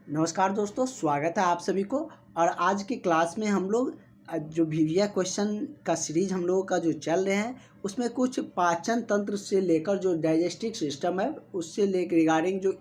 नमस्कार दोस्तों, स्वागत है आप सभी को। और आज की क्लास में हम लोग जो वीविया क्वेश्चन का सीरीज हम लोगों का जो चल रहे हैं उसमें कुछ पाचन तंत्र से लेकर जो डाइजेस्टिव सिस्टम है उससे लेकर रिगार्डिंग जो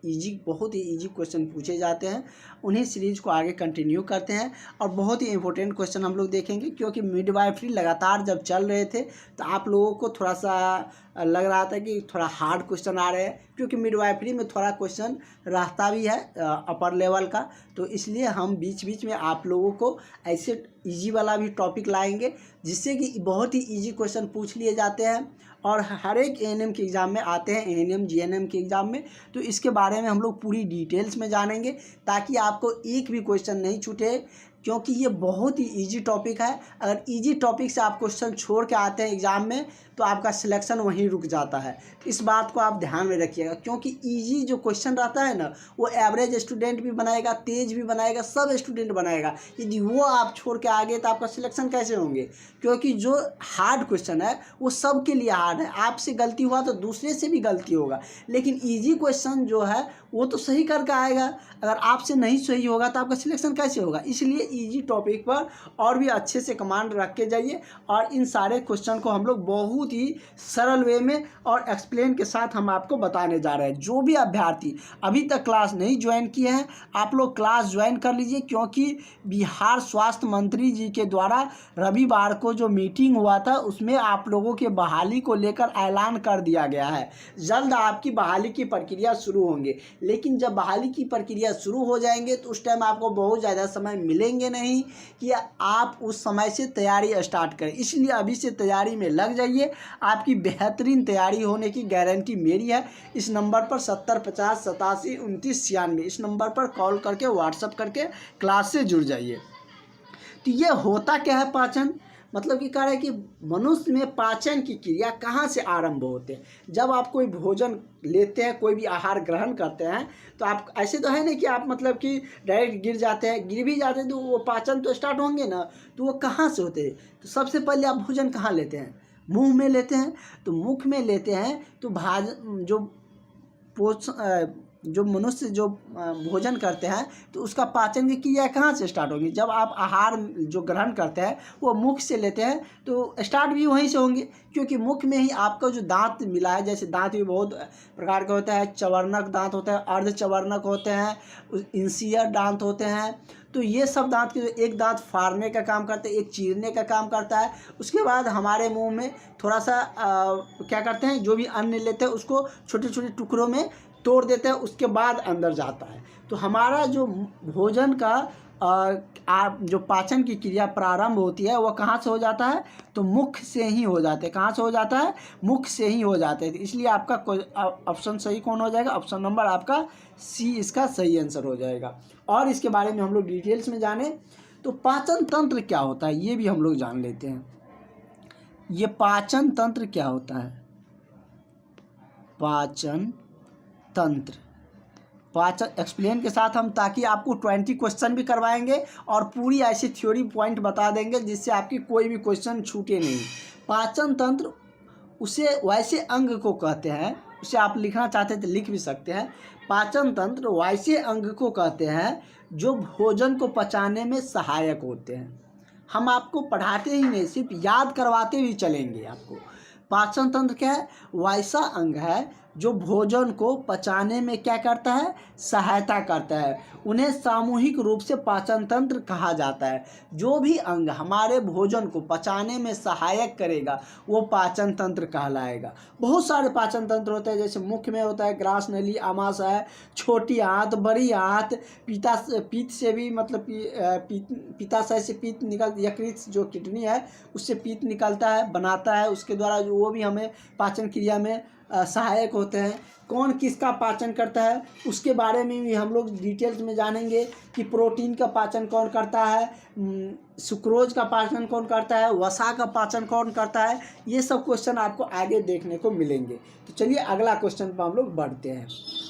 बहुत ही इजी क्वेश्चन पूछे जाते हैं उन्हीं सीरीज को आगे कंटिन्यू करते हैं। और बहुत ही इंपॉर्टेंट क्वेश्चन हम लोग देखेंगे, क्योंकि मिडवाइफरी लगातार जब चल रहे थे तो आप लोगों को थोड़ा सा लग रहा था कि थोड़ा हार्ड क्वेश्चन आ रहे हैं, क्योंकि मिडवाइफरी में थोड़ा क्वेश्चन रहता भी है अपर लेवल का। तो इसलिए हम बीच बीच में आप लोगों को ऐसे इजी वाला भी टॉपिक लाएंगे जिससे कि बहुत ही इजी क्वेश्चन पूछ लिए जाते हैं और हर एक एएनएम के एग्ज़ाम में आते हैं, एएनएम जीएनएम के एग्ज़ाम में। तो इसके बारे में हम लोग पूरी डिटेल्स में जानेंगे ताकि आपको एक भी क्वेश्चन नहीं छूटे, क्योंकि ये बहुत ही इजी टॉपिक है। अगर इजी टॉपिक से आप क्वेश्चन छोड़ के आते हैं एग्ज़ाम में तो आपका सिलेक्शन वहीं रुक जाता है। इस बात को आप ध्यान में रखिएगा, क्योंकि इजी जो क्वेश्चन रहता है ना वो एवरेज स्टूडेंट भी बनाएगा, तेज भी बनाएगा, सब स्टूडेंट बनाएगा। यदि वो आप छोड़ के आगे तो आपका सिलेक्शन कैसे होंगे? क्योंकि जो हार्ड क्वेश्चन है वो सबके लिए हार्ड है। आपसे गलती हुआ तो दूसरे से भी गलती होगा, लेकिन ईजी क्वेश्चन जो है वो तो सही करके आएगा। अगर आपसे नहीं सही होगा तो आपका सिलेक्शन कैसे होगा? इसलिए इजी टॉपिक पर और भी अच्छे से कमांड रख के जाइए। और इन सारे क्वेश्चन को हम लोग बहुत ही सरल वे में और एक्सप्लेन के साथ हम आपको बताने जा रहे हैं। जो भी अभ्यर्थी अभी तक क्लास नहीं ज्वाइन किए हैं आप लोग क्लास ज्वाइन कर लीजिए, क्योंकि बिहार स्वास्थ्य मंत्री जी के द्वारा रविवार को जो मीटिंग हुआ था उसमें आप लोगों के बहाली को लेकर ऐलान कर दिया गया है। जल्द आपकी बहाली की प्रक्रिया शुरू होंगे, लेकिन जब बहाली की प्रक्रिया शुरू हो जाएंगे तो उस टाइम आपको बहुत ज़्यादा समय मिलेंगे नहीं कि आप उस समय से तैयारी स्टार्ट करें। इसलिए अभी से तैयारी में लग जाइए, आपकी बेहतरीन तैयारी होने की गारंटी मेरी है। इस नंबर पर 70 50 87 29 96 इस नंबर पर कॉल करके व्हाट्सअप करके क्लास से जुड़ जाइए। तो ये होता क्या है पाचन? मतलब कि कह रहे हैं कि मनुष्य में पाचन की क्रिया कहाँ से आरंभ होते हैं? जब आप कोई भोजन लेते हैं, कोई भी आहार ग्रहण करते हैं तो आप ऐसे तो है नहीं कि आप मतलब कि डायरेक्ट गिर जाते हैं। गिर भी जाते हैं तो वो पाचन तो स्टार्ट होंगे ना, तो वो कहाँ से होते हैं? तो सबसे पहले आप भोजन कहाँ लेते हैं? मुंह में लेते हैं। तो मुख में लेते हैं तो जो मनुष्य जो भोजन करते हैं तो उसका पाचन की क्रिया कहाँ से स्टार्ट होगी? जब आप आहार जो ग्रहण करते हैं वो मुख से लेते हैं तो स्टार्ट भी वहीं से होंगे, क्योंकि मुख में ही आपका जो दांत मिला है। जैसे दांत भी बहुत प्रकार के होते हैं, चवर्णक दांत होते हैं, अर्धचवर्णक होते हैं, इंसियर दांत होते हैं। तो ये सब दांत के जो एक दांत फाड़ने का काम करते हैं, एक चीरने का काम करता है। उसके बाद हमारे मुंह में थोड़ा सा क्या करते हैं, जो भी अन्न लेते हैं उसको छोटे छोटे टुकड़ों में तोड़ देते हैं, उसके बाद अंदर जाता है। तो हमारा जो भोजन का जो पाचन की क्रिया प्रारंभ होती है वह कहाँ से हो जाता है? तो मुख से ही हो जाते हैं। कहाँ से हो जाता है? मुख से ही हो जाते हैं। इसलिए आपका ऑप्शन सही कौन हो जाएगा? ऑप्शन नंबर आपका सी इसका सही आंसर हो जाएगा। और इसके बारे में हम लोग डिटेल्स में जाने तो पाचन तंत्र क्या होता है ये भी हम लोग जान लेते हैं। ये पाचन तंत्र क्या होता है? पाचन तंत्र, पाचन एक्सप्लेन के साथ हम, ताकि आपको 20 क्वेश्चन भी करवाएंगे और पूरी ऐसी थ्योरी पॉइंट बता देंगे जिससे आपकी कोई भी क्वेश्चन छूटे नहीं। पाचन तंत्र उसे वैसे अंग को कहते हैं, उसे आप लिखना चाहते हैं तो लिख भी सकते हैं। पाचन तंत्र वैसे अंग को कहते हैं जो भोजन को पचाने में सहायक होते हैं। हम आपको पढ़ाते ही नहीं, सिर्फ याद करवाते भी चलेंगे आपको। पाचन तंत्र क्या है? वैसा अंग है जो भोजन को पचाने में क्या करता है? सहायता करता है। उन्हें सामूहिक रूप से पाचन तंत्र कहा जाता है। जो भी अंग हमारे भोजन को पचाने में सहायक करेगा वो पाचन तंत्र कहलाएगा। बहुत सारे पाचन तंत्र होते हैं, जैसे मुख में होता है ग्रास नली, आमाशय, छोटी आंत, बड़ी आंत, पीत से भी मतलब पित्ताशय से पीत यकृत जो किडनी है उससे पीत निकलता है, बनाता है, उसके द्वारा वो भी हमें पाचन क्रिया में सहायक होते हैं। कौन किसका पाचन करता है उसके बारे में भी हम लोग डिटेल्स में जानेंगे कि प्रोटीन का पाचन कौन करता है, सुक्रोज का पाचन कौन करता है, वसा का पाचन कौन करता है। ये सब क्वेश्चन आपको आगे देखने को मिलेंगे। तो चलिए अगला क्वेश्चन पर हम लोग बढ़ते हैं।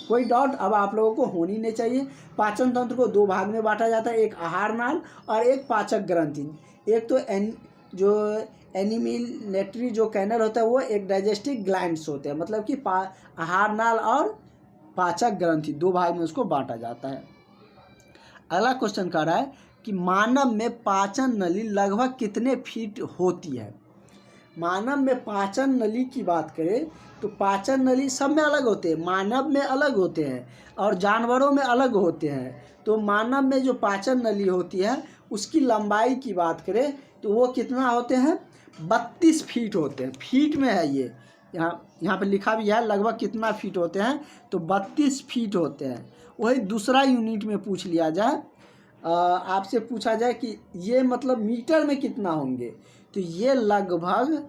कोई डाउट अब आप लोगों को होनी नहीं चाहिए। पाचन तंत्र को दो भाग में बांटा जाता है, एक आहार नाल और एक पाचक ग्रंथि। एक तो जो एनिमिलेटरी जो कैनल होता है वो एक डाइजेस्टिव ग्लैंड्स होते हैं, मतलब कि आहार नाल और पाचक ग्रंथि दो भाग में उसको बांटा जाता है। अगला क्वेश्चन कह रहा है कि मानव में पाचन नली लगभग कितने फीट होती है। मानव में पाचन नली की बात करें तो पाचन नली सब में अलग होते हैं, मानव में अलग होते हैं और जानवरों में अलग होते हैं। तो मानव में जो पाचन नली होती है उसकी लंबाई की बात करें तो वो कितना होते हैं, 32 फीट होते हैं। फीट में है ये, यहाँ पे लिखा भी है लगभग कितना फीट होते हैं, तो 32 फीट होते हैं। वही दूसरा यूनिट में पूछ लिया जाए, आपसे पूछा जाए कि ये मतलब मीटर में कितना होंगे, तो ये लगभग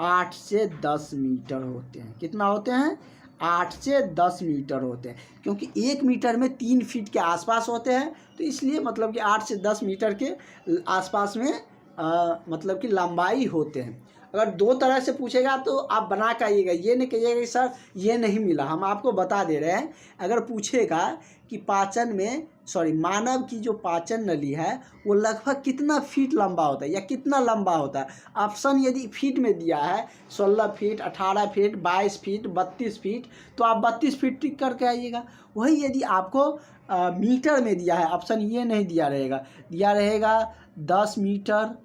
8 से 10 मीटर होते हैं। कितना होते हैं, 8 से 10 मीटर होते हैं, क्योंकि 1 मीटर में 3 फीट के आसपास होते हैं, तो इसलिए मतलब कि 8 से 10 मीटर के आसपास में मतलब कि लंबाई होते हैं। अगर दो तरह से पूछेगा तो आप बना के आइएगा, ये नहीं कहिएगा कि सर ये नहीं मिला, हम आपको बता दे रहे हैं। अगर पूछेगा कि पाचन में मानव की जो पाचन नली है वो लगभग कितना फीट लंबा होता है या कितना लंबा होता है, ऑप्शन यदि फीट में दिया है 16 फीट, 18 फीट, 22 फीट, 32 फीट, तो आप 32 फीट टिक करके आइएगा। वही यदि आपको मीटर में दिया है, ऑप्शन ये नहीं दिया रहेगा 10 मीटर,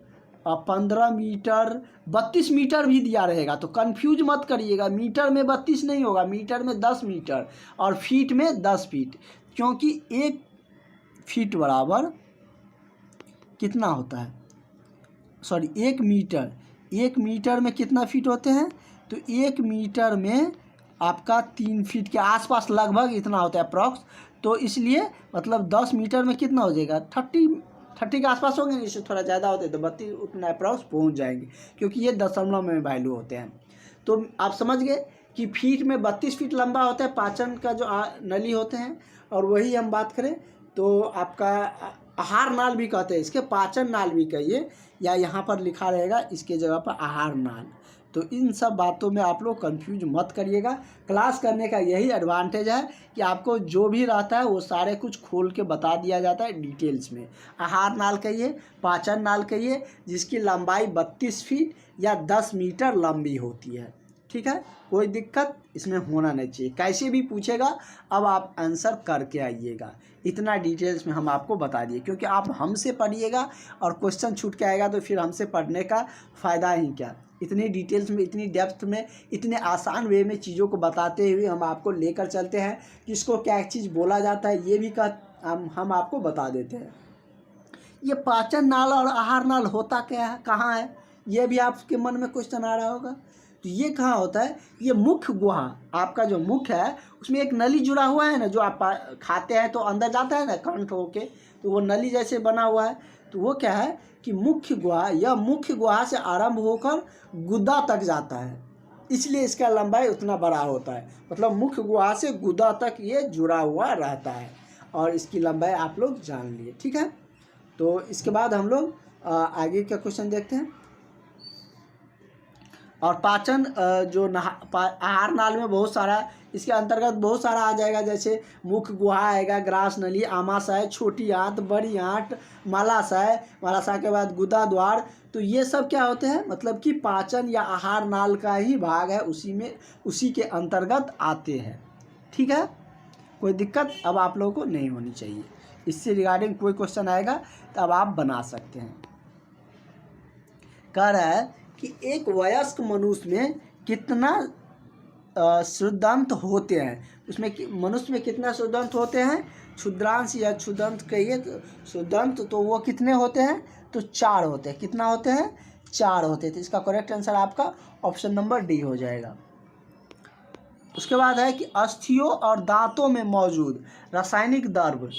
15 मीटर, 32 मीटर भी दिया रहेगा, तो कंफ्यूज मत करिएगा। मीटर में 32 नहीं होगा, मीटर में 10 मीटर और फीट में 10 फीट, क्योंकि 1 फीट बराबर कितना होता है, 1 मीटर में कितना फीट होते हैं, तो 1 मीटर में आपका 3 फीट के आसपास लगभग इतना होता है अप्रॉक्स। तो इसलिए मतलब 10 मीटर में कितना हो जाएगा, 30 के आसपास होंगे, इससे थोड़ा ज़्यादा होते हैं तो 32 उतना अप्रॉक्स पहुंच जाएंगे, क्योंकि ये दशमलव में वैल्यू होते हैं। तो आप समझ गए कि फीट में 32 फीट लंबा होता है पाचन का जो नली होते हैं। और वही हम बात करें तो आपका आहार नाल भी कहते हैं, इसके पाचन नाल भी कहिए, या यहाँ पर लिखा रहेगा इसके जगह पर आहार नाल। तो इन सब बातों में आप लोग कंफ्यूज मत करिएगा। क्लास करने का यही एडवांटेज है कि आपको जो भी रहता है वो सारे कुछ खोल के बता दिया जाता है डिटेल्स में। आहार नाल कहिए, पाचन नाल कहिए, जिसकी लंबाई 32 फीट या 10 मीटर लंबी होती है। ठीक है, कोई दिक्कत इसमें होना नहीं चाहिए। कैसे भी पूछेगा अब आप आंसर करके आइएगा, इतना डिटेल्स में हम आपको बता दिए, क्योंकि आप हमसे पढ़िएगा और क्वेश्चन छूट के आएगा तो फिर हमसे पढ़ने का फ़ायदा ही क्या। इतनी डिटेल्स में, इतनी डेप्थ में, इतने आसान वे में चीज़ों को बताते हुए हम आपको लेकर चलते हैं, किसको क्या चीज़ बोला जाता है ये भी हम आपको बता देते हैं। ये पाचन नाल और आहार नाल होता क्या है, कहाँ है, ये भी आपके मन में क्वेश्चन आ रहा होगा। तो ये कहाँ होता है, ये मुख्य गुहा, आपका जो मुख है उसमें एक नली जुड़ा हुआ है ना, जो आप खाते हैं तो अंदर जाता है ना कंठ होके, तो वो नली जैसे बना हुआ है। तो वो क्या है कि मुख्य गुहा, यह मुख्य गुहा से आरंभ होकर गुदा तक जाता है, इसलिए इसका लंबाई उतना बड़ा होता है। मतलब मुख्य गुहा से गुदा तक ये जुड़ा हुआ रहता है, और इसकी लंबाई आप लोग जान लिए। ठीक है, तो इसके बाद हम लोग आगे का क्वेश्चन देखते हैं। और पाचन जो आहार नाल में बहुत सारा, इसके अंतर्गत बहुत सारा आ जाएगा, जैसे मुख्य गुहा आएगा, ग्रास नली, आमाशय, छोटी आंत, बड़ी आंत, मालाशय, मालाशय के बाद गुदा द्वार। तो ये सब क्या होते हैं, मतलब कि पाचन या आहार नाल का ही भाग है, उसी के अंतर्गत आते हैं। ठीक है, कोई दिक्कत अब आप लोगों को नहीं होनी चाहिए। इससे रिगार्डिंग कोई क्वेश्चन आएगा तो अब आप बना सकते हैं। कह रहा है कि एक वयस्क मनुष्य में कितना क्षुद्रांत होते हैं, उसमें मनुष्य में कितना क्षुद्रांत होते हैं, क्षुद्रांश या क्षुद्रांत कहिए, क्षुद्रांत तो वो कितने होते हैं, तो 4 होते हैं। कितना होते हैं, 4 होते हैं। तो इसका करेक्ट आंसर आपका ऑप्शन नंबर डी हो जाएगा। उसके बाद है कि अस्थियों और दांतों में मौजूद रासायनिक द्रव्य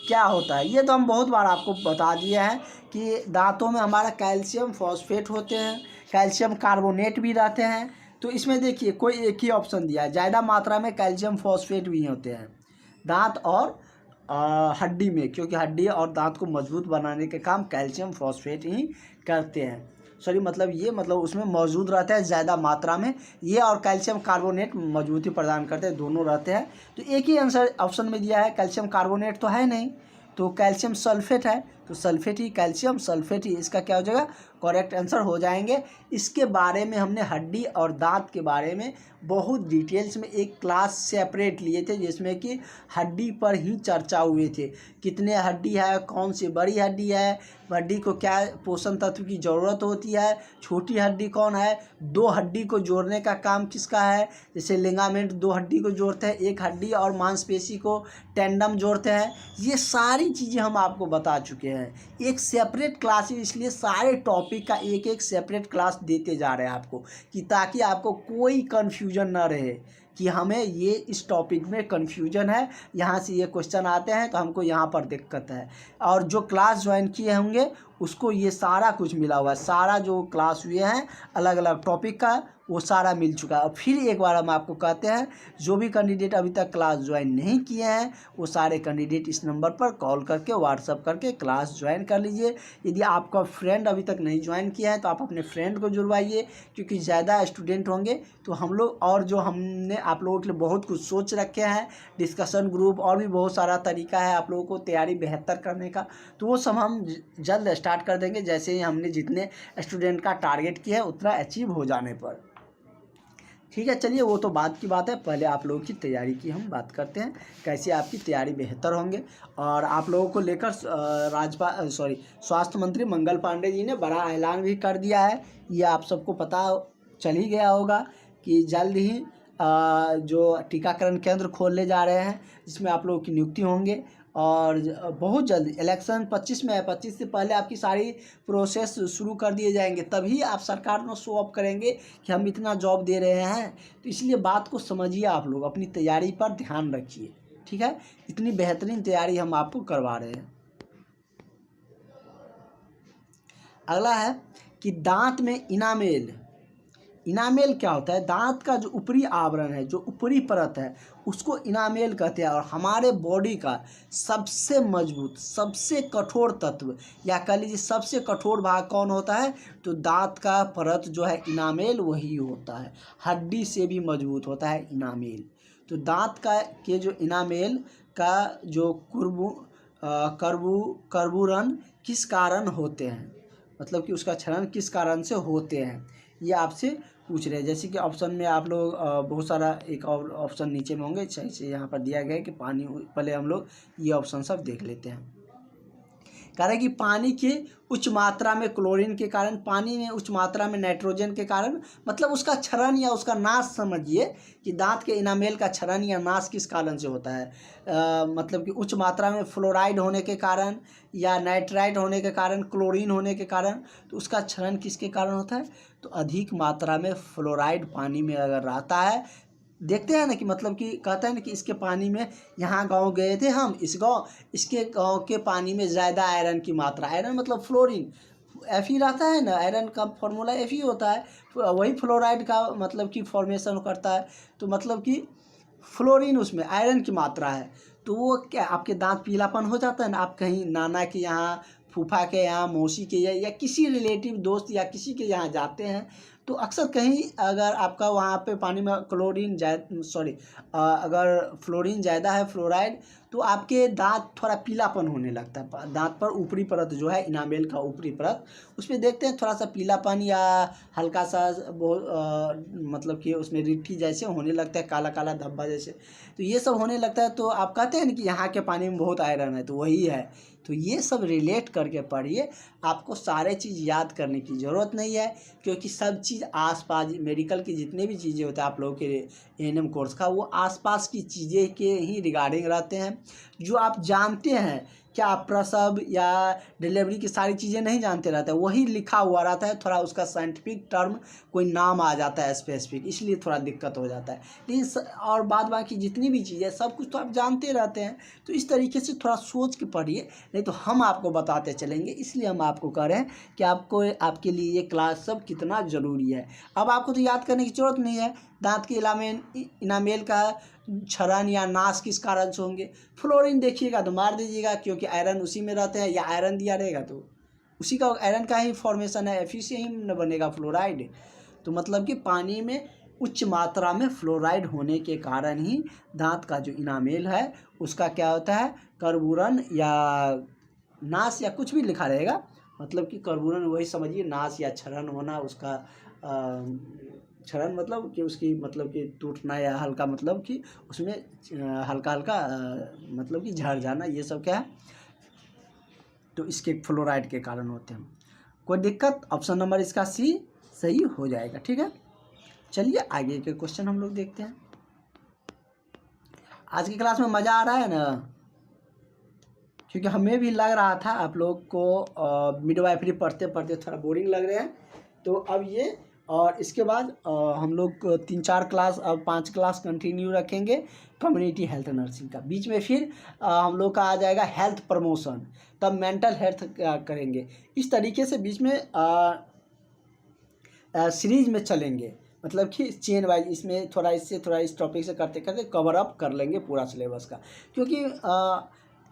क्या होता है। ये तो हम बहुत बार आपको बता दिए हैं कि दांतों में हमारा कैल्शियम फॉस्फेट होते हैं, कैल्शियम कार्बोनेट भी रहते हैं। तो इसमें देखिए कोई एक ही ऑप्शन दिया है, ज़्यादा मात्रा में कैल्शियम फॉस्फेट भी होते हैं दांत और हड्डी में, क्योंकि हड्डी और दांत को मजबूत बनाने के काम कैल्शियम फॉस्फेट ही करते हैं। मतलब उसमें मौजूद रहता है ज़्यादा मात्रा में, ये और कैल्शियम कार्बोनेट मजबूती प्रदान करते हैं, दोनों रहते हैं। तो एक ही आंसर ऑप्शन में दिया है, कैल्शियम कार्बोनेट तो है नहीं, तो कैल्शियम सल्फेट है, तो सल्फेट ही, कैल्शियम सल्फेट ही इसका क्या हो जाएगा, करेक्ट आंसर हो जाएंगे। इसके बारे में हमने हड्डी और दांत के बारे में बहुत डिटेल्स में एक क्लास सेपरेट लिए थे, जिसमें कि हड्डी पर ही चर्चा हुए थे। कितने हड्डी है, कौन सी बड़ी हड्डी है, हड्डी को क्या पोषण तत्व की ज़रूरत होती है, छोटी हड्डी कौन है, दो हड्डी को जोड़ने का काम किसका है, जैसे लिगामेंट दो हड्डी को जोड़ते हैं, एक हड्डी और मांसपेशी को टेंडम जोड़ते हैं। ये सारी चीज़ें हम आपको बता चुके हैं। एक सेपरेट क्लास, इसलिए सारे टॉपिक का एक एक सेपरेट क्लास देते जा रहे हैं आपको, कि ताकि आपको कोई कन्फ्यूजन ना रहे कि हमें ये इस टॉपिक में कन्फ्यूजन है, यहाँ से ये क्वेश्चन आते हैं तो हमको यहाँ पर दिक्कत है। और जो क्लास ज्वाइन किए होंगे उसको ये सारा कुछ मिला हुआ है, सारा जो क्लास हुए हैं अलग अलग टॉपिक का वो सारा मिल चुका है। और फिर एक बार हम आपको कहते हैं, जो भी कैंडिडेट अभी तक क्लास ज्वाइन नहीं किए हैं वो सारे कैंडिडेट इस नंबर पर कॉल करके व्हाट्सअप करके क्लास ज्वाइन कर लीजिए। यदि आपका फ्रेंड अभी तक नहीं ज्वाइन किया है तो आप अपने फ्रेंड को जुड़वाइए, क्योंकि ज़्यादा स्टूडेंट होंगे तो हम लोग, और जो हमने आप लोगों के लिए बहुत कुछ सोच रखे हैं, डिस्कशन ग्रुप और भी बहुत सारा तरीका है आप लोगों को तैयारी बेहतर करने का, तो वो सब हम जल्द स्टार्ट कर देंगे, जैसे ही हमने जितने स्टूडेंट का टारगेट किया है उतना अचीव हो जाने पर। ठीक है, चलिए वो तो बात की बात है, पहले आप लोगों की तैयारी की हम बात करते हैं, कैसे आपकी तैयारी बेहतर होंगे। और आप लोगों को लेकर स्वास्थ्य मंत्री मंगल पांडे जी ने बड़ा ऐलान भी कर दिया है। ये आप सबको पता चल ही गया होगा कि जल्द ही जो टीकाकरण केंद्र खोलने जा रहे हैं, जिसमें आप लोगों की नियुक्ति होंगे। और बहुत जल्द इलेक्शन 25 में है, 25 से पहले आपकी सारी प्रोसेस शुरू कर दिए जाएंगे, तभी आप सरकार में शो ऑफ करेंगे कि हम इतना जॉब दे रहे हैं। तो इसलिए बात को समझिए, आप लोग अपनी तैयारी पर ध्यान रखिए, ठीक है। इतनी बेहतरीन तैयारी हम आपको करवा रहे हैं। अगला है कि दांत में इनामेल। इनामेल क्या होता है? दांत का जो ऊपरी आवरण है, जो ऊपरी परत है, उसको इनामेल कहते हैं। और हमारे बॉडी का सबसे मजबूत, सबसे कठोर तत्व, या कह लीजिए सबसे कठोर भाग कौन होता है? तो दांत का परत जो है इनामेल, वही होता है। हड्डी से भी मजबूत होता है इनामेल। तो दांत का के जो इनामेल का जो कर्बूरन किस कारण होते हैं, मतलब कि उसका क्षरण किस कारण से होते हैं, ये आपसे पूछ रहे हैं। जैसे कि ऑप्शन में आप लोग बहुत सारा, एक और ऑप्शन नीचे में होंगे, जैसे यहाँ पर दिया गया है कि पानी, पहले हम लोग ये ऑप्शन सब देख लेते हैं। कारण कि पानी के उच्च मात्रा में क्लोरीन के कारण, पानी में उच्च मात्रा में नाइट्रोजन के कारण, मतलब उसका क्षरण या उसका नाश समझिए कि दांत के इनामेल का क्षरण या नाश किस कारण से होता है। मतलब कि उच्च मात्रा में फ्लोराइड होने के कारण या नाइट्राइड होने के कारण, क्लोरीन होने के कारण, तो उसका क्षरण किसके कारण होता है? तो अधिक मात्रा में फ्लोराइड पानी में अगर रहता है, देखते हैं ना कि मतलब कि कहते हैं ना कि इसके पानी में, यहाँ गांव गए थे हम, इस गांव, इसके गांव के पानी में ज़्यादा आयरन की मात्रा, आयरन मतलब फ्लोरीन, एफ ही रहता है ना, आयरन का फॉर्मूला एफ ही होता है, वही फ्लोराइड का मतलब कि फॉर्मेशन करता है। तो मतलब कि फ्लोरीन, उसमें आयरन की मात्रा है, तो वो क्या आपके दांत पीलापन हो जाता है ना। आप कहीं नाना के यहाँ, फूफा के यहाँ, मौसी के यहाँ, या किसी रिलेटिव दोस्त या किसी के यहाँ जाते हैं, तो अक्सर कहीं अगर आपका वहाँ पे पानी में अगर फ्लोरीन ज़्यादा है, फ्लोराइड, तो आपके दांत थोड़ा पीलापन होने लगता है। दांत पर ऊपरी परत जो है इनामेल का ऊपरी परत, उसमें देखते हैं थोड़ा सा पीलापन या हल्का सा मतलब कि उसमें रिट्ठी जैसे होने लगता है, काला काला धब्बा जैसे, तो ये सब होने लगता है। तो आप कहते हैं कि यहाँ के पानी में बहुत आयरन है, तो वही है। तो ये सब रिलेट करके पढ़िए, आपको सारे चीज़ याद करने की ज़रूरत नहीं है, क्योंकि सब चीज़ आसपास, मेडिकल की जितने भी चीज़ें होते हैं आप लोगों के एएनएम कोर्स का, वो आसपास की चीज़ें के ही रिगार्डिंग रहते हैं, जो आप जानते हैं। क्या आप प्रसव या डिलीवरी की सारी चीज़ें नहीं जानते रहते, वही लिखा हुआ रहता है, थोड़ा उसका साइंटिफिक टर्म कोई नाम आ जाता है स्पेसिफिक, इसलिए थोड़ा दिक्कत हो जाता है। लेकिन और बाद बाकी जितनी भी चीज़ें, सब कुछ तो आप जानते रहते हैं। तो इस तरीके से थोड़ा सोच के पढ़िए, नहीं तो हम आपको बताते चलेंगे। इसलिए हम आपको कह रहे हैं कि आपको, आपके लिए ये क्लास सब कितना ज़रूरी है। अब आपको तो याद करने की ज़रूरत नहीं है दांत के इनामेल का क्षरण या नाश किस कारण से होंगे। फ्लोरीन देखिएगा तो मार दीजिएगा, क्योंकि आयरन उसी में रहते हैं, या आयरन दिया रहेगा तो उसी का आयरन का ही फॉर्मेशन है, एफ से ही न बनेगा फ्लोराइड। तो मतलब कि पानी में उच्च मात्रा में फ्लोराइड होने के कारण ही दांत का जो इनामेल है उसका क्या होता है, कर्बूरन या नाश या कुछ भी लिखा रहेगा, मतलब कि कर्बूरन वही समझिए नाश या क्षरण होना, उसका क्षरण मतलब कि उसकी मतलब कि टूटना, या हल्का मतलब कि उसमें हल्का हल्का मतलब कि झड़ जाना, ये सब क्या है, तो इसके फ्लोराइड के कारण होते हैं। कोई दिक्कत? ऑप्शन नंबर इसका सी सही हो जाएगा। ठीक है, चलिए आगे के क्वेश्चन हम लोग देखते हैं। आज की क्लास में मज़ा आ रहा है ना? क्योंकि हमें भी लग रहा था आप लोग को मिडवाइफरी पढ़ते पढ़ते थोड़ा बोरिंग लग रहे हैं, तो अब ये और इसके बाद हम लोग 3-4 क्लास अब 5 क्लास कंटिन्यू रखेंगे कम्युनिटी हेल्थ नर्सिंग का। बीच में फिर हम लोग का आ जाएगा हेल्थ प्रमोशन, तब मेंटल हेल्थ करेंगे। इस तरीके से बीच में सीरीज में चलेंगे, मतलब कि चेन वाइज इसमें थोड़ा इससे थोड़ा इस टॉपिक से करते करते कवर अप कर लेंगे पूरा सिलेबस का। क्योंकि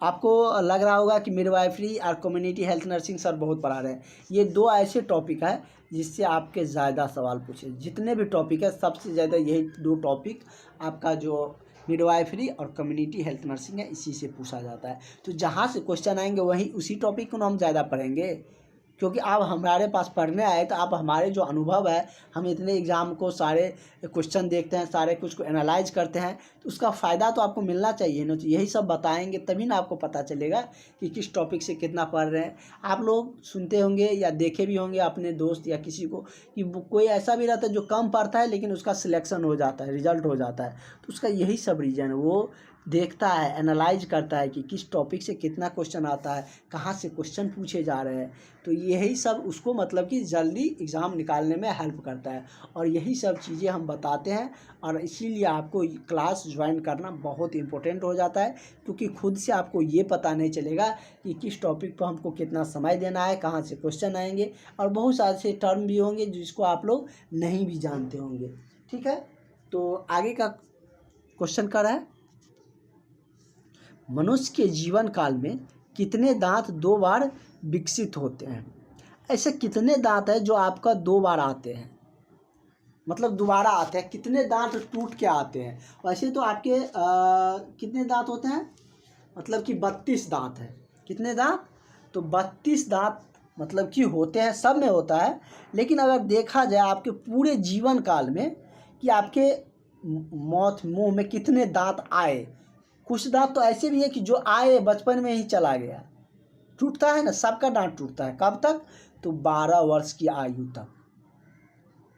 आपको लग रहा होगा कि मिडवाइफरी और कम्युनिटी हेल्थ नर्सिंग सर बहुत पढ़ा रहे हैं। ये दो ऐसे टॉपिक है जिससे आपके ज़्यादा सवाल पूछे। जितने भी टॉपिक है सबसे ज़्यादा यही दो टॉपिक आपका जो मिडवाइफरी और कम्युनिटी हेल्थ नर्सिंग है, इसी से पूछा जाता है। तो जहाँ से क्वेश्चन आएंगे वहीं उसी टॉपिक को हम ज़्यादा पढ़ेंगे। क्योंकि आप हमारे पास पढ़ने आए तो आप हमारे जो अनुभव है, हम इतने एग्ज़ाम को सारे क्वेश्चन देखते हैं, सारे कुछ को एनालाइज करते हैं, तो उसका फ़ायदा तो आपको मिलना चाहिए ना। तो यही सब बताएंगे तभी ना आपको पता चलेगा कि किस टॉपिक से कितना पढ़ रहे हैं। आप लोग सुनते होंगे या देखे भी होंगे अपने दोस्त या किसी को कि कोई ऐसा भी रहता है जो कम पढ़ता है लेकिन उसका सिलेक्शन हो जाता है, रिजल्ट हो जाता है। तो उसका यही सब रीज़न है, वो देखता है, एनालाइज करता है कि किस टॉपिक से कितना क्वेश्चन आता है, कहाँ से क्वेश्चन पूछे जा रहे हैं। तो यही सब उसको मतलब कि जल्दी एग्ज़ाम निकालने में हेल्प करता है, और यही सब चीज़ें हम बताते हैं। और इसीलिए आपको क्लास ज्वाइन करना बहुत इम्पोर्टेंट हो जाता है, क्योंकि खुद से आपको ये पता नहीं चलेगा कि किस टॉपिक पर हमको कितना समय देना है, कहाँ से क्वेश्चन आएंगे, और बहुत सारे से टर्म भी होंगे जिसको आप लोग नहीं भी जानते होंगे। ठीक है, तो आगे का क्वेश्चन कर रहा है, मनुष्य के जीवन काल में कितने दांत 2 बार विकसित होते हैं? ऐसे कितने दांत हैं जो आपका 2 बार आते हैं, मतलब दोबारा आते हैं? कितने दांत टूट के आते हैं? वैसे तो आपके कितने दांत होते हैं, मतलब कि 32 दांत हैं। कितने दांत? तो 32 दांत मतलब कि होते हैं, सब में होता है। लेकिन अगर देखा जाए आपके पूरे जीवन काल में कि आपके मौत मुंह में कितने दांत आए, कुछ दांत तो ऐसे भी है कि जो आए बचपन में ही चला गया। टूटता है ना, सबका दांत टूटता है। कब तक? तो 12 वर्ष की आयु तक।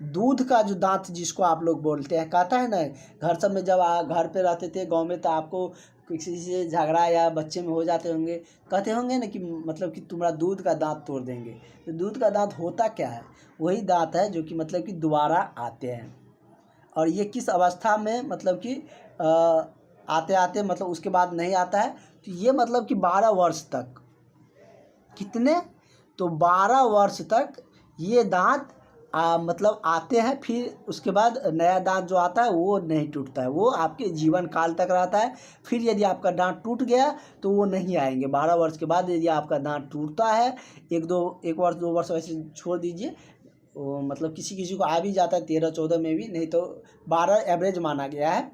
दूध का जो दांत जिसको आप लोग बोलते हैं, कहता है ना, घर सब में जब घर पे रहते थे गांव में, तो आपको किसी से झगड़ा या बच्चे में हो जाते होंगे, कहते होंगे ना कि मतलब कि तुम्हारा दूध का दांत तोड़ देंगे। तो दूध का दांत होता क्या है? वही दांत है जो कि मतलब कि दोबारा आते हैं। और ये किस अवस्था में मतलब कि आते आते मतलब उसके बाद नहीं आता है? तो ये मतलब कि 12 वर्ष तक। कितने? तो 12 वर्ष तक ये दांत मतलब आते हैं। फिर उसके बाद नया दांत जो आता है वो नहीं टूटता है, वो आपके जीवन काल तक रहता है। फिर यदि आपका दांत टूट गया तो वो नहीं आएंगे। 12 वर्ष के बाद यदि आपका दांत टूटता है, 1 वर्ष 2 वर्ष वैसे छोड़ दीजिए, वो मतलब किसी किसी को आ भी जाता है 13-14 में भी, नहीं तो 12 एवरेज माना गया है।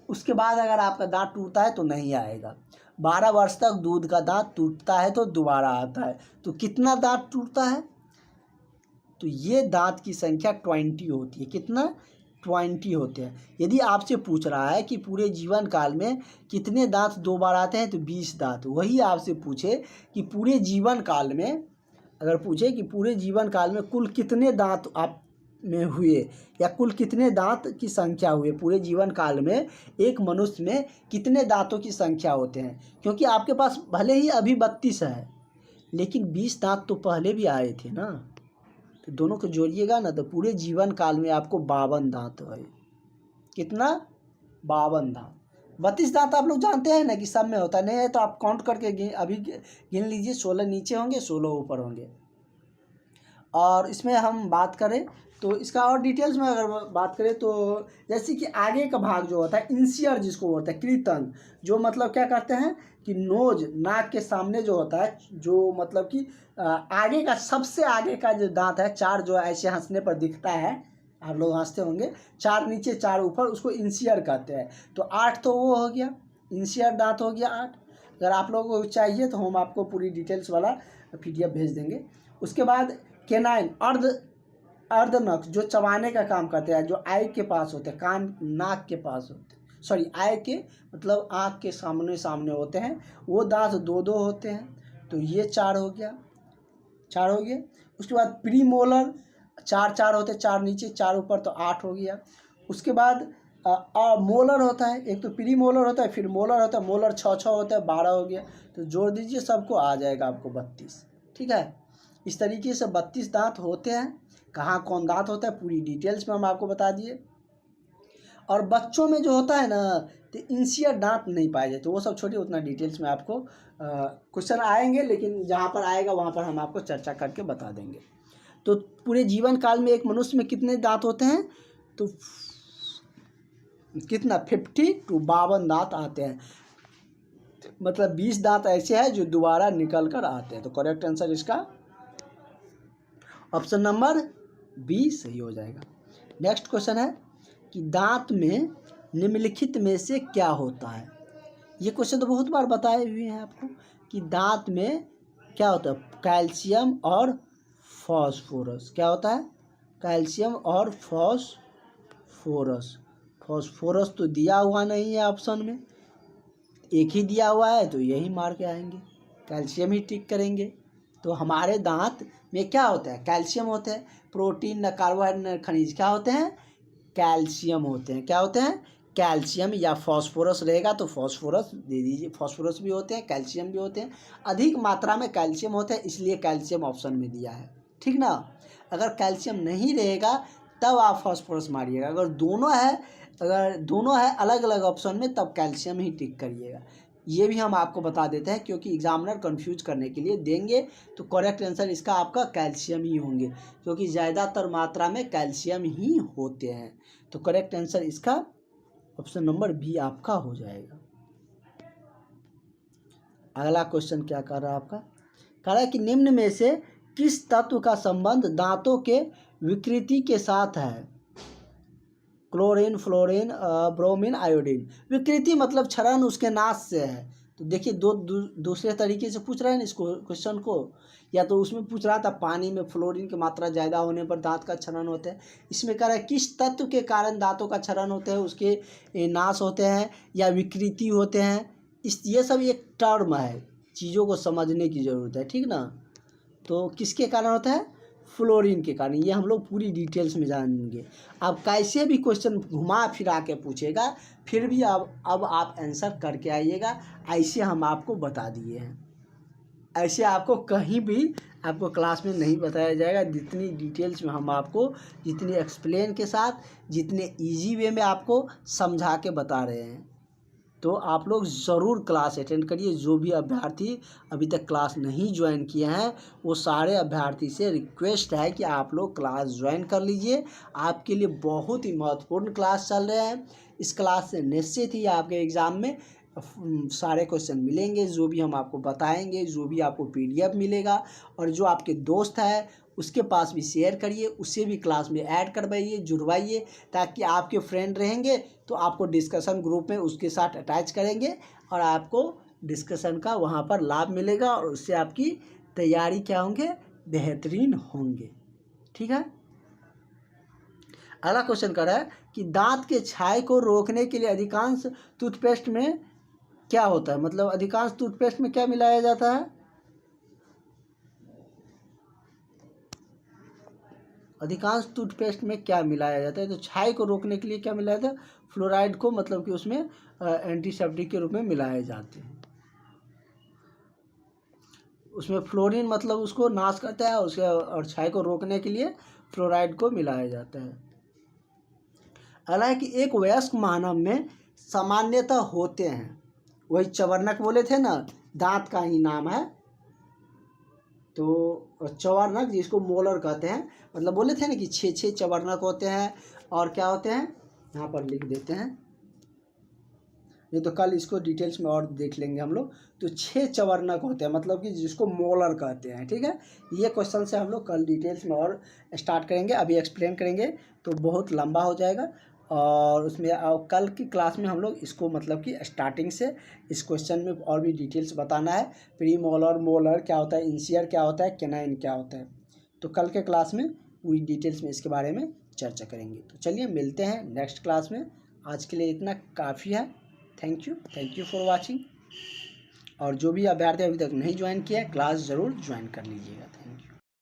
उसके बाद अगर आपका दांत टूटता है तो नहीं आएगा। 12 वर्ष तक दूध का दांत टूटता है तो दोबारा आता है। तो कितना दांत टूटता है? तो ये दांत की संख्या 20 होती है। कितना? 20 होते हैं। यदि आपसे पूछ रहा है कि पूरे जीवन काल में कितने दांत 2 बार आते हैं, तो 20 दांत। वही आपसे पूछे कि पूरे जीवन काल में, अगर पूछे कि पूरे जीवन काल में कुल कितने दांत आप में हुए, या कुल कितने दांत की संख्या हुए पूरे जीवन काल में, एक मनुष्य में कितने दांतों की संख्या होते हैं? क्योंकि आपके पास भले ही अभी 32 है, लेकिन 20 दांत तो पहले भी आए थे ना। तो दोनों को जोड़िएगा ना, तो पूरे जीवन काल में आपको 52 दांत है। कितना? 52 दांत। 32 दांत आप लोग जानते हैं ना कि सब में होता नहीं है, तो आप काउंट करके अभी गिन लीजिए। 16 नीचे होंगे, 16 ऊपर होंगे। और इसमें हम बात करें तो इसका और डिटेल्स में अगर बात करें तो जैसे कि आगे का भाग जो होता है इंसियर जिसको बोलते हैं, कृतंग, जो मतलब क्या करते हैं कि नोज नाक के सामने जो होता है, जो मतलब कि आगे का सबसे आगे का जो दांत है, 4 जो ऐसे हंसने पर दिखता है, आप लोग हंसते होंगे, 4 नीचे 4 ऊपर, उसको इंसियर कहते हैं। तो 8 तो वो हो गया, इंसियर दांत हो गया 8। अगर आप लोगों को चाहिए तो हम आपको पूरी डिटेल्स वाला PDF भेज देंगे। उसके बाद केनाइन अर्धनख जो चबाने का काम करते हैं, जो आई के पास होते हैं, कान नाक के पास होते हैं, सॉरी आई के मतलब आँख के सामने सामने होते हैं, वो दांत दो दो होते हैं। तो ये 4 हो गया, 4 हो गए। उसके बाद प्रीमोलर 4 होते हैं, 4 नीचे 4 ऊपर, तो 8 हो गया। उसके बाद मोलर होता है, एक तो प्रीमोलर होता है, फिर मोलर होता है, मोलर 6 होता है, 12 हो गया। तो जोड़ दीजिए, सबको आ जाएगा आपको 32। ठीक है, इस तरीके से 32 दांत होते हैं। कहाँ कौन दांत होता है पूरी डिटेल्स में हम आपको बता दिए। और बच्चों में जो होता है ना, तो इंसियर दांत नहीं पाए जाते, वो सब छोड़िए, उतना डिटेल्स में आपको क्वेश्चन आएंगे, लेकिन जहाँ पर आएगा वहाँ पर हम आपको चर्चा करके बता देंगे। तो पूरे जीवन काल में एक मनुष्य में कितने दांत होते हैं, तो कितना 50 to 52 दांत आते हैं, मतलब 20 दांत ऐसे हैं जो दोबारा निकल कर आते हैं। तो करेक्ट आंसर इसका ऑप्शन नंबर बी सही हो जाएगा। नेक्स्ट क्वेश्चन है कि दांत में निम्नलिखित में से क्या होता है। ये क्वेश्चन तो बहुत बार बताए हुए हैं आपको कि दांत में क्या होता है, कैल्शियम और फॉस्फोरस। क्या होता है, कैल्शियम और फॉस्फोरस। फॉस्फोरस तो दिया हुआ नहीं है ऑप्शन में, एक ही दिया हुआ है, तो यही मार के आएंगे, कैल्शियम ही टिक करेंगे। तो हमारे दांत में क्या होता है, कैल्शियम होते हैं। प्रोटीन न कार्बोहाइड्रेट न खनिज क्या होते हैं, कैल्शियम होते हैं। क्या होते हैं, कैल्शियम। या फॉस्फोरस रहेगा तो फॉस्फोरस दे दीजिए, फॉस्फोरस भी होते हैं, कैल्शियम भी होते हैं। अधिक मात्रा में कैल्शियम होते हैं, इसलिए कैल्शियम ऑप्शन में दिया है। ठीक ना, अगर कैल्शियम नहीं रहेगा तब आप फॉस्फोरस मारिएगा। अगर दोनों है अलग अलग ऑप्शन में, तब कैल्शियम ही टिक करिएगा। ये भी हम आपको बता देते हैं, क्योंकि एग्जामिनर कंफ्यूज करने के लिए देंगे। तो करेक्ट आंसर इसका आपका कैल्शियम ही होंगे, क्योंकि ज़्यादातर मात्रा में कैल्शियम ही होते हैं। तो करेक्ट आंसर इसका ऑप्शन नंबर बी आपका हो जाएगा। अगला क्वेश्चन क्या कर रहा है आपका, कह रहा है कि निम्न में से किस तत्व का संबंध दांतों के विकृति के साथ है। Chlorine, fluorine, bromine, iodine. विकृति मतलब क्षरण उसके नाश से है। तो देखिए दूसरे तरीके से पूछ रहे हैं इस क्वेश्चन को, या तो उसमें पूछ रहा था पानी में फ्लोरीन की मात्रा ज़्यादा होने पर दांत का क्षरण होता है। इसमें कह रहा है किस तत्व के कारण दांतों का क्षरण होता है, उसके नाश होते हैं या विकृति होते हैं। ये सब एक टर्म है, चीज़ों को समझने की ज़रूरत है। ठीक ना, तो किसके कारण होता है, फ्लोरीन के कारण। ये हम लोग पूरी डिटेल्स में जानेंगे। अब कैसे भी क्वेश्चन घुमा फिरा के पूछेगा, फिर भी अब आप आंसर करके आइएगा। ऐसे हम आपको बता दिए हैं, ऐसे आपको कहीं भी आपको क्लास में नहीं बताया जाएगा। जितनी डिटेल्स में हम आपको, जितनी एक्सप्लेन के साथ, जितने इजी वे में आपको समझा के बता रहे हैं। तो आप लोग ज़रूर क्लास अटेंड करिए। जो भी अभ्यर्थी अभी तक क्लास नहीं ज्वाइन किए हैं, वो सारे अभ्यर्थी से रिक्वेस्ट है कि आप लोग क्लास ज्वाइन कर लीजिए। आपके लिए बहुत ही महत्वपूर्ण क्लास चल रहे हैं। इस क्लास से निश्चित ही आपके एग्ज़ाम में सारे क्वेश्चन मिलेंगे, जो भी हम आपको बताएंगे, जो भी आपको PDF मिलेगा। और जो आपके दोस्त है उसके पास भी शेयर करिए, उससे भी क्लास में ऐड करवाइए, जुड़वाइए, ताकि आपके फ्रेंड रहेंगे तो आपको डिस्कशन ग्रुप में उसके साथ अटैच करेंगे और आपको डिस्कशन का वहाँ पर लाभ मिलेगा, और उससे आपकी तैयारी क्या होंगे, बेहतरीन होंगे। ठीक है, अगला क्वेश्चन कर रहा है कि दांत के छाये को रोकने के लिए अधिकांश टूथपेस्ट में क्या होता है, मतलब अधिकांश टूथपेस्ट में क्या मिलाया जाता है। अधिकांश टूथपेस्ट में क्या मिलाया जाता है, तो छाये को रोकने के लिए क्या मिलाया जाता है, फ्लोराइड को, मतलब कि उसमें एंटीसेप्टिक के रूप में मिलाए जाते हैं। उसमें फ्लोरीन मतलब उसको नाश करता है, उसके और छाये को रोकने के लिए फ्लोराइड को मिलाया जाता है। हालांकि एक वयस्क मानव में सामान्यतः होते हैं, वही चवर्णक बोले थे ना, दांत का ही नाम है। तो चवर्णक जिसको मोलर कहते हैं, मतलब बोले थे ना कि 6 चवर्णक होते हैं। और क्या होते हैं, यहाँ पर लिख देते हैं, ये तो कल इसको डिटेल्स में और देख लेंगे हम लोग। तो 6 चवर्णक होते हैं, मतलब कि जिसको मोलर कहते हैं। ठीक है, ये क्वेश्चन से हम लोग कल डिटेल्स में और स्टार्ट करेंगे, अभी एक्सप्लेन करेंगे तो बहुत लंबा हो जाएगा। और उसमें कल की क्लास में हम लोग इसको मतलब कि स्टार्टिंग से इस क्वेश्चन में और भी डिटेल्स बताना है। प्री मोलर, मोलर क्या होता है, इंसियर क्या होता है, कैनाइन क्या होता है, तो कल के क्लास में पूरी डिटेल्स में इसके बारे में चर्चा करेंगे। तो चलिए मिलते हैं नेक्स्ट क्लास में। आज के लिए इतना काफ़ी है। Thank you for watching. और जो भी अभ्यर्थी अभी तक नहीं ज्वाइन किया क्लास ज़रूर ज्वाइन कर लीजिएगा। Thank you.